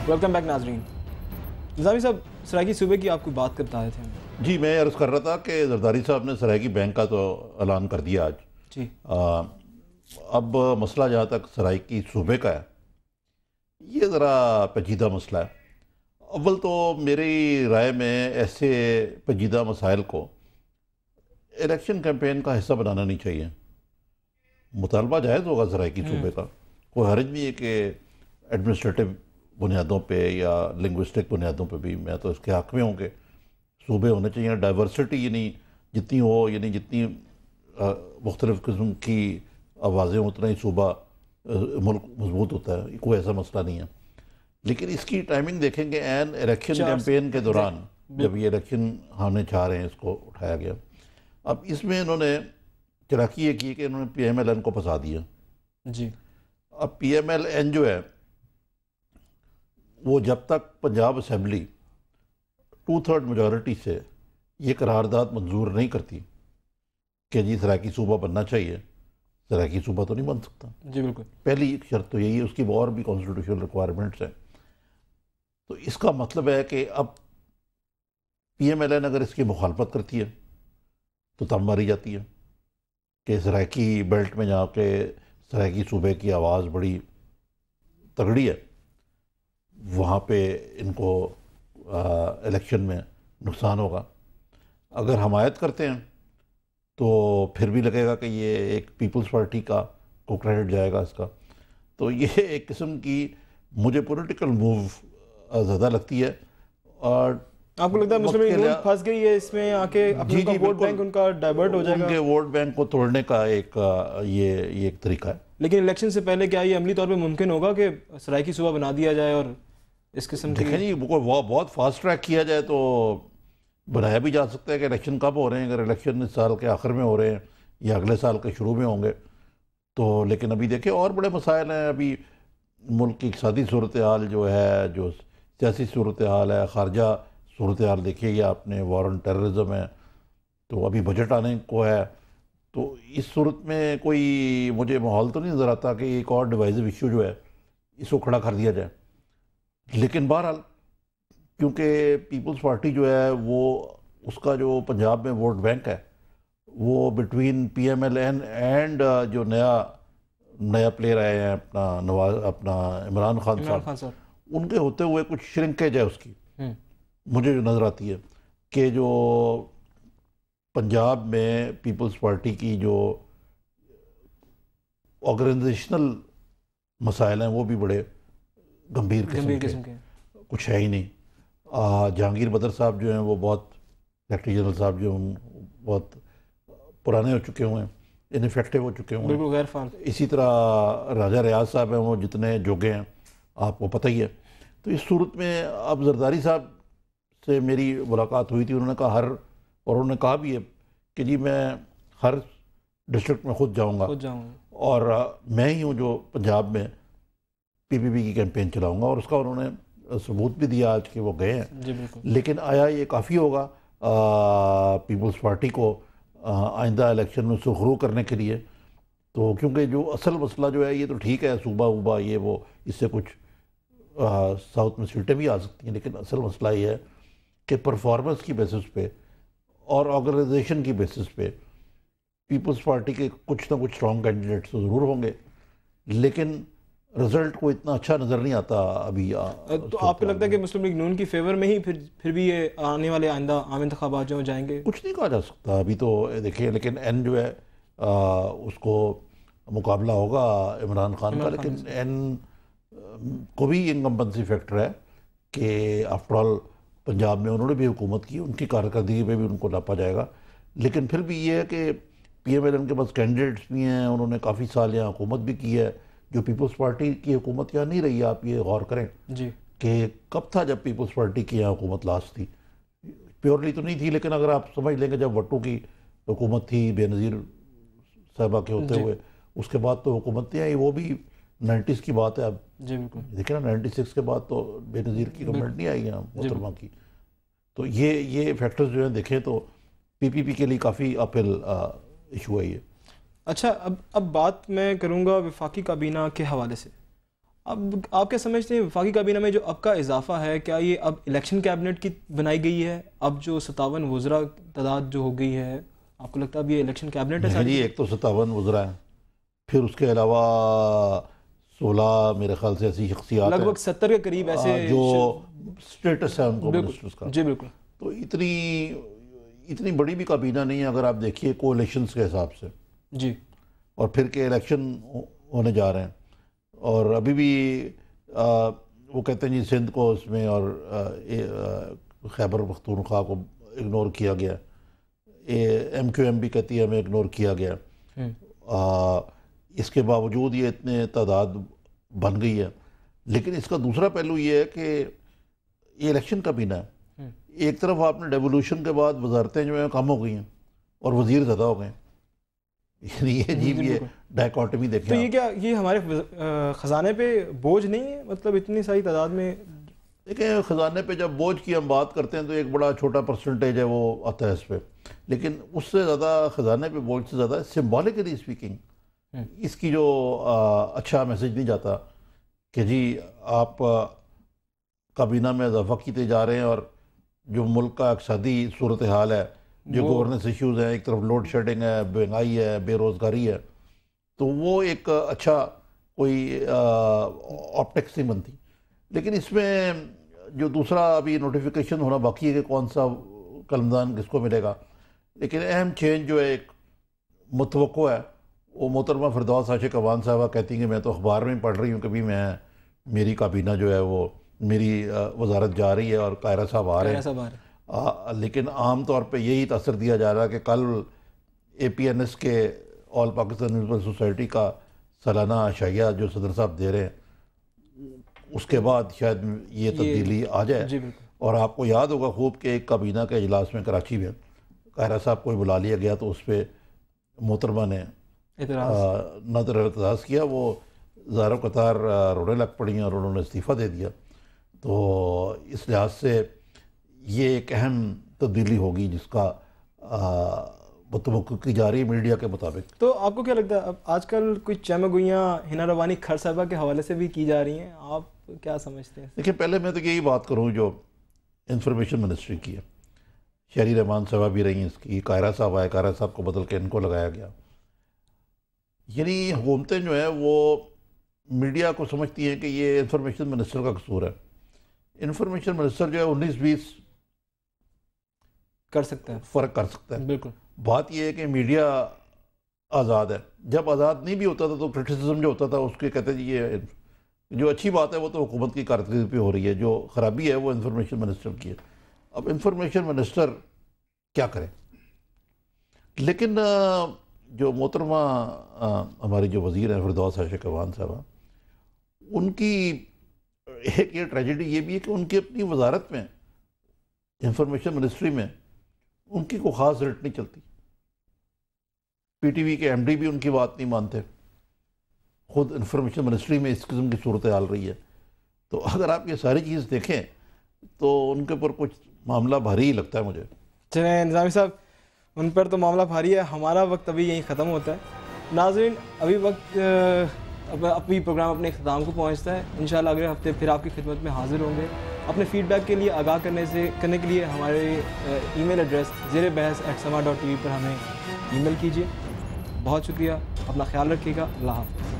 Welcome back ناظرین. نظامی صاحب, سرائیکی صوبے کی آپ کوئی بات کر بتا رہے تھے. جی, میں عرض کر رہا تھا کہ زرداری صاحب نے سرائیکی بینک کا تو اعلان کر دیا آج. جی. اب مسئلہ جہاں تک سرائیکی صوبے کا ہے, یہ ذرا پیچیدہ مسئلہ ہے. اول تو میری رائے میں ایسے پیچیدہ مسائل کو الیکشن کیمپین کا حصہ بنانا نہیں چاہیے. مطالبہ جائز ہوگا سرائیکی صوبے کا, کوئی حرج نہیں ہے کہ ایڈمنسٹریٹو بنیادوں پہ یا لنگوسٹک بنیادوں پہ بھی میں تو اس کے حق میں ہوں کہ صوبے ہونے چاہیے. ڈائیورسٹی یعنی جتنی ہو, یعنی جتنی مختلف قسم کی آوازیں اتنا ہی صوبہ ملک مضبوط ہوتا ہے, کوئی ایسا مسئلہ نہیں ہے. لیکن اس کی ٹائمنگ دیکھیں گے این الیکشن کیمپین کے دوران, جب یہ الیکشن ہونے چاہ رہے ہیں, اس کو اٹھایا گیا. اب اس میں انہوں نے چلاکی یہ کی کہ انہوں نے پی ایم ایل این کو پھنسا دیا. جی. اب پی ایم ایل این جو ہے وہ جب تک پنجاب اسمبلی 2/3 میجورٹی سے یہ قرارداد منظور نہیں کرتی کہ جی سرائیکی صوبہ بننا چاہیے, سرائیکی صوبہ تو نہیں بن سکتا. جی بالکل. پہلی شرط تو یہی ہے, اس کی اور بھی کانسٹیٹیوشنل ریکوائرمنٹس ہیں. تو اس کا مطلب ہے کہ اب پی ایم ایل این اگر اس کی مخالفت کرتی ہے تو تب ماری جاتی ہے کہ سرائیکی بیلٹ میں جا کے سرائیکی صوبے کی آواز بڑی تگڑی ہے, وہاں پہ ان کو الیکشن میں نقصان ہوگا. اگر حمایت کرتے ہیں تو پھر بھی لگے گا کہ یہ ایک پیپلز پارٹی کا کو کریڈٹ جائے گا اس کا. تو یہ ایک قسم کی مجھے پولیٹیکل موو زیادہ لگتی ہے. اور آپ کو لگتا ہے مسلم لیگ نون پھنس گئی ہے اس میں آ کے, اپنا ووٹ بینک ان کا ڈائیورٹ ہو جائے گا, ان کے ووٹ بینک کو توڑنے کا یہ ایک طریقہ ہے. لیکن الیکشن سے پہلے کیا یہ عملی طور پہ ممکن ہوگا کہ سرائیکی صوبہ بنا دیا جائے اور اس قسم کی؟ دیکھیں جی, بہت فاسٹ ٹریک کیا جائے تو بنایا بھی جا سکتا ہے کہ الیکشن کب ہو رہے ہیں. اگر الیکشن اس سال کے آخر میں ہو رہے ہیں یا اگلے سال کے شروع میں ہوں گے تو. لیکن ابھی دیکھیں اور بڑے مسائل ہیں. ابھی ملک کی اقتصادی صورتحال جو ہے, جو سیاسی صورتحال ہے, خارجہ صورتحال دیکھیے یا آپ نے, وار آن ٹیررزم ہے, تو ابھی بجٹ آنے کو ہے. تو اس صورت میں کوئی مجھے ماحول تو نہیں نظر آتا کہ ایک اور ڈیوائزو ایشو جو ہے اس کو کھڑا کر دیا جائے. لیکن بہرحال کیونکہ پیپلز پارٹی جو ہے وہ, اس کا جو پنجاب میں ووٹ بینک ہے وہ between P M L N and جو نیا پلیئر آئے ہیں اپنا عمران خان صاحب, ان کے ہوتے ہوئے کچھ شرنکیج ہے اس کی. مجھے جو نظر آتی ہے کہ جو پنجاب میں پیپلز پارٹی کی جو آرگنائزیشنل مسائل ہیں وہ بھی بڑے گمبھیر قسم کے, کچھ ہے ہی نہیں. جہانگیر بدر صاحب جو ہیں وہ بہت, سیکرٹری جنرل صاحب جو ہیں بہت پرانے ہو چکے ہوئے ہیں, انفیکٹو ہو چکے ہوئے ہیں, بالکل غیر فعال. اسی طرح راجہ ریاض صاحب ہیں, وہ جتنے جوگے ہیں آپ کو پتہ ہی ہے. تو اس صورت میں اب زرداری صاحب سے میری ملاقات ہوئی تھی, انہوں نے کہا اور انہوں نے کہا بھی ہے کہ جی میں ہر ڈسٹرکٹ میں خود جاؤں گا اور میں ہی ہوں جو پنجاب میں پی پی پی کی کیمپین چلاؤں گا. اور اس کا انہوں نے ثبوت بھی دیا آج کہ وہ گئے ہیں. جی بالکل. لیکن آیا یہ کافی ہوگا پیپلز پارٹی کو آئندہ الیکشن میں سرخرو کرنے کے لیے؟ تو کیونکہ جو اصل مسئلہ جو ہے یہ تو ٹھیک ہے, صوبہ ووبہ یہ وہ, اس سے کچھ ساؤتھ میں سیٹیں بھی آ سکتی ہیں, لیکن اصل مسئلہ یہ ہے کہ پرفارمنس کی بیسس پہ اور آرگنائزیشن کی بیسس پہ پیپلز پارٹی کے کچھ نہ کچھ اسٹرانگ کینڈیڈیٹس ضرور ہوں گے, لیکن رزلٹ کو اتنا اچھا نظر نہیں آتا ابھی. تو آپ کو لگتا ہے کہ مسلم لیگ نون کی فیور میں ہی پھر بھی یہ آنے والے آئندہ عام انتخابات جو جائیں گے؟ کچھ نہیں کہا جا سکتا ابھی تو دیکھیں. لیکن این جو ہے اس کو مقابلہ ہوگا عمران خان کا, لیکن این کو بھی انکمبنسی فیکٹر ہے کہ آفٹر آل پنجاب میں انہوں نے بھی حکومت کی, ان کی کارکردگی پہ بھی ان کو ناپا جائے گا. لیکن پھر بھی یہ ہے کہ پی ایم ایل این کے پاس کینڈیڈیٹس بھی ہیں, انہوں نے کافی سال یہاں حکومت بھی کی ہے, جو پیپلز پارٹی کی حکومت یہاں نہیں رہی ہے. آپ یہ غور کریں جی کہ کب تھا جب پیپلز پارٹی کی یہاں حکومت لاسٹ تھی. پیورلی تو نہیں تھی, لیکن اگر آپ سمجھ لیں گے جب وٹو کی حکومت تھی بے نظیر صاحبہ کے ہوتے ہوئے, اس کے بعد تو حکومت نہیں آئی, وہ بھی 90s کی بات ہے. اب جی بالکل دیکھیں نا 96 کے بعد تو بے نظیر کی گورنمنٹ نہیں آئی یہاں محترمہ کی. تو یہ فیکٹرز جو ہیں دیکھیں تو پی پی پی کے لیے کافی اپل ایشو ہے یہ. اچھا اب بات میں کروں گا وفاقی کابینہ کے حوالے سے. اب آپ کیا سمجھتے ہیں وفاقی کابینہ میں جو اب کا اضافہ ہے، کیا یہ اب الیکشن کیبنٹ کی بنائی گئی ہے؟ اب جو 57 وزراء تعداد جو ہو گئی ہے، آپ کو لگتا ہے اب یہ الیکشن کیبنٹ ہے؟ جی، ایک تو 57 وزراء ہیں، پھر اس کے علاوہ 16 میرے خیال سے ایسی شخصیات لگ بھگ 70 کے قریب ایسے جو سٹیٹس ہے ان کو منسٹرز کا. جی بالکل. تو اتنی بڑی بھی کابینہ نہیں ہے اگر آپ دیکھیے کولیشنز کے حساب سے. جی. اور پھر کے الیکشن ہونے جا رہے ہیں، اور ابھی بھی وہ کہتے ہیں جی سندھ کو اس میں اور خیبر پختونخوا کو اگنور کیا گیا، ایم کیو ایم بھی کہتی ہے ہمیں اگنور کیا گیا. اس کے باوجود یہ اتنے تعداد بن گئی ہے. لیکن اس کا دوسرا پہلو یہ ہے کہ یہ الیکشن کابینہ ہے. ایک طرف آپ نے ڈیولوشن کے بعد وزارتیں جو ہیں کم ہو گئی ہیں اور وزیر زیادہ ہو گئے ہیں. یہ عجیب یہ ڈائیکاٹمی دیکھیں. تو یہ کیا یہ ہمارے خزانے پہ بوجھ نہیں ہے؟ مطلب اتنی ساری تعداد میں. دیکھیں خزانے پہ جب بوجھ کی ہم بات کرتے ہیں تو ایک بڑا چھوٹا پرسنٹیج ہے وہ آتا ہے اس پہ، لیکن اس سے زیادہ خزانے پہ بوجھ سے زیادہ سمبولکلی اسپیکنگ اس کی جو اچھا میسج نہیں جاتا کہ جی آپ کابینہ میں اضافہ کیتے جا رہے ہیں، اور جو ملک کا اقتصادی صورتحال ہے، جو گورننس ایشوز ہیں، ایک طرف لوڈ شیڈنگ ہے، مہنگائی ہے، بے روزگاری ہے، تو وہ ایک اچھا کوئی آپٹکس نہیں بنتی. لیکن اس میں جو دوسرا ابھی نوٹیفیکیشن ہونا باقی ہے کہ کون سا قلمدان کس کو ملے گا. لیکن اہم چینج جو ہے ایک متوقع ہے، وہ محترمہ فردوس عاشق اعوان صاحبہ کہتی ہیں کہ میں تو اخبار میں پڑھ رہی ہوں کہ بھی میری کابینہ جو ہے وہ میری وزارت جا رہی ہے اور قاہرہ صاحب آ رہے ہیں. لیکن عام طور پہ یہی تاثر دیا جا رہا ہے کہ کل اے پی این ایس کے آل پاکستان میونسپل سوسائٹی کا سالانہ عشائیہ جو صدر صاحب دے رہے ہیں، اس کے بعد شاید یہ تبدیلی آ جائے. اور آپ کو یاد ہوگا خوب کہ ایک کابینہ کے اجلاس میں کراچی میں قاہرہ صاحب کو بلا لیا گیا تو اس پہ محترمہ نے نہ تو اعتراض کیا، وہ زارو قطار رونے لگ پڑی ہیں اور انہوں نے استعفیٰ دے دیا. تو اس لحاظ سے یہ ایک اہم تبدیلی ہوگی جس کا متوقع کی جا رہی ہے میڈیا کے مطابق. تو آپ کو کیا لگتا ہے اب آج کل کوئی چمگوئیاں ہنا روانی کھر صاحبہ کے حوالے سے بھی کی جا رہی ہیں، آپ کیا سمجھتے ہیں؟ دیکھیں پہلے میں تو یہی بات کروں جو انفارمیشن منسٹری کی ہے، شہری رحمان صاحبہ بھی رہی ہیں اس کی، قاہرہ صاحب آئے، قاہرہ صاحب کو بدل کے ان کو لگایا گیا. یعنی حکومتیں جو ہیں وہ میڈیا کو سمجھتی ہیں کہ یہ انفارمیشن منسٹر کا قصور ہے. انفارمیشن منسٹر جو ہے 19-20 کر سکتا ہے، فرق کر سکتا ہے. بالکل. بات یہ ہے کہ میڈیا آزاد ہے. جب آزاد نہیں بھی ہوتا تھا تو کرٹیسزم جو ہوتا تھا اس کے کہتے ہیں یہ جو اچھی بات ہے وہ تو حکومت کی کارکردگی پہ ہو رہی ہے، جو خرابی ہے وہ انفارمیشن منسٹر کی ہے. اب انفارمیشن منسٹر کیا کرے؟ لیکن جو محترمہ ہماری جو وزیر ہیں فردوس عاشق اعوان صاحبہ، ان کی ایک یہ ٹریجڈی یہ بھی ہے کہ ان کی اپنی وزارت میں انفارمیشن منسٹری میں ان کی کوئی خاص ریٹ نہیں چلتی. پی ٹی وی کے ایم ڈی بھی ان کی بات نہیں مانتے. خود انفارمیشن منسٹری میں اس قسم کی صورتحال رہی ہے. تو اگر آپ یہ ساری چیز دیکھیں تو ان کے اوپر کچھ معاملہ بھاری ہی لگتا ہے مجھے. چلیں نظامی صاحب، ان پر تو معاملہ بھاری ہے. ہمارا وقت ابھی یہیں ختم ہوتا ہے. ناظرین، ابھی وقت اپنی پروگرام اپنے اختتام کو پہنچتا ہے. انشاءاللہ اگلے ہفتے پھر آپ کی خدمت میں حاضر ہوں گے. اپنے فیڈ بیک کے لیے آگاہ کرنے کے لیے ہمارے ای میل ایڈریس zerbahs@sama.tv پر ہمیں ای میل کیجیے. بہت شکریہ، اپنا خیال رکھیے گا. اللہ حافظ.